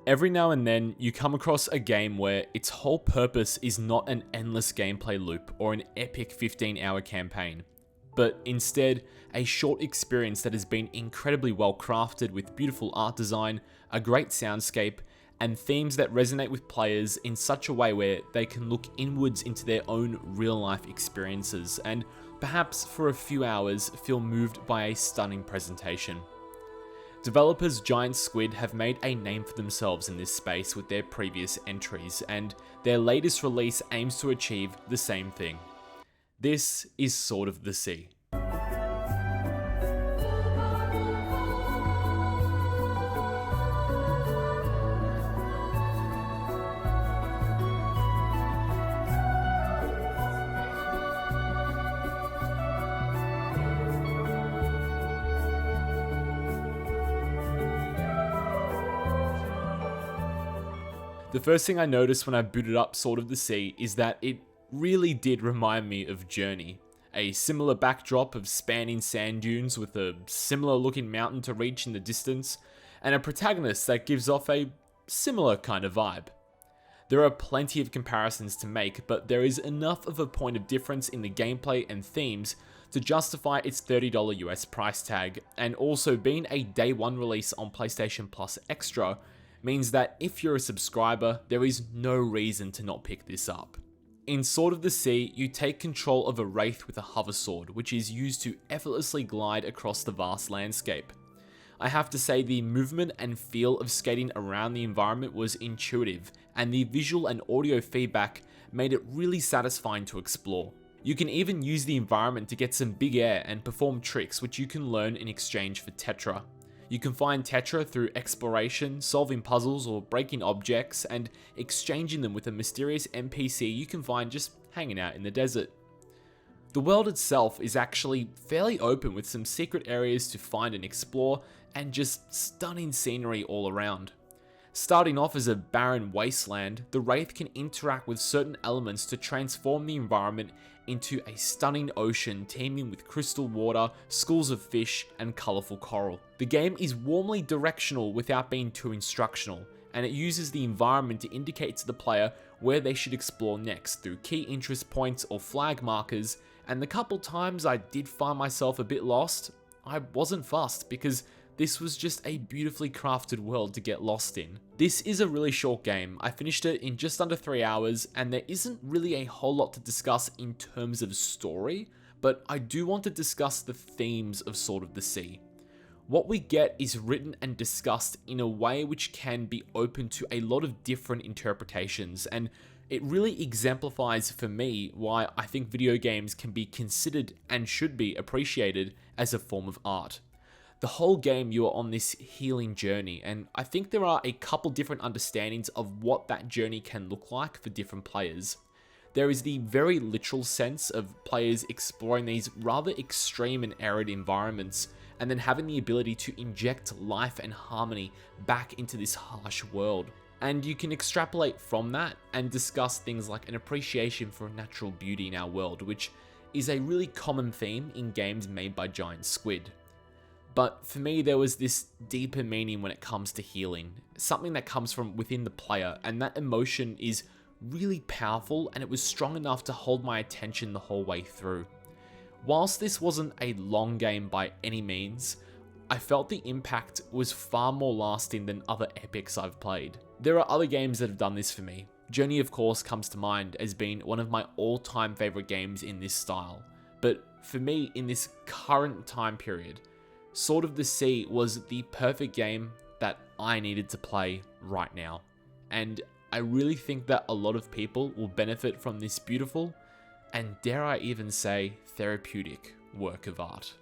Every now and then, you come across a game where its whole purpose is not an endless gameplay loop or an epic 15-hour campaign, but instead a short experience that has been incredibly well crafted with beautiful art design, a great soundscape, and themes that resonate with players in such a way where they can look inwards into their own real-life experiences and perhaps for a few hours feel moved by a stunning presentation. Developers Giant Squid have made a name for themselves in this space with their previous entries, and their latest release aims to achieve the same thing. This is Sword of the Sea. The first thing I noticed when I booted up Sword of the Sea is that it really did remind me of Journey. A similar backdrop of spanning sand dunes with a similar looking mountain to reach in the distance, and a protagonist that gives off a similar kind of vibe. There are plenty of comparisons to make, but there is enough of a point of difference in the gameplay and themes to justify its $30 US price tag, and also being a day one release on PlayStation Plus Extra means that if you're a subscriber, there is no reason to not pick this up. In Sword of the Sea, you take control of a wraith with a hover sword, which is used to effortlessly glide across the vast landscape. I have to say the movement and feel of skating around the environment was intuitive, and the visual and audio feedback made it really satisfying to explore. You can even use the environment to get some big air and perform tricks which you can learn in exchange for Tetra. You can find Tetra through exploration, solving puzzles or breaking objects, and exchanging them with a mysterious NPC you can find just hanging out in the desert. The world itself is actually fairly open with some secret areas to find and explore, and just stunning scenery all around. Starting off as a barren wasteland, the Wraith can interact with certain elements to transform the environment into a stunning ocean teeming with crystal water, schools of fish, and colourful coral. The game is warmly directional without being too instructional, and it uses the environment to indicate to the player where they should explore next through key interest points or flag markers, and the couple times I did find myself a bit lost, I wasn't fussed because this was just a beautifully crafted world to get lost in. This is a really short game. I finished it in just under 3 hours, and there isn't really a whole lot to discuss in terms of story, but I do want to discuss the themes of Sword of the Sea. What we get is written and discussed in a way which can be open to a lot of different interpretations, and it really exemplifies for me why I think video games can be considered and should be appreciated as a form of art. The whole game you are on this healing journey, and I think there are a couple different understandings of what that journey can look like for different players. There is the very literal sense of players exploring these rather extreme and arid environments, and then having the ability to inject life and harmony back into this harsh world. And you can extrapolate from that and discuss things like an appreciation for natural beauty in our world, which is a really common theme in games made by Giant Squid. But for me, there was this deeper meaning when it comes to healing, something that comes from within the player, and that emotion is really powerful, and it was strong enough to hold my attention the whole way through. Whilst this wasn't a long game by any means, I felt the impact was far more lasting than other epics I've played. There are other games that have done this for me. Journey, of course, comes to mind as being one of my all-time favorite games in this style. But for me, in this current time period, Sword of the Sea was the perfect game that I needed to play right now. And I really think that a lot of people will benefit from this beautiful, and dare I even say, therapeutic work of art.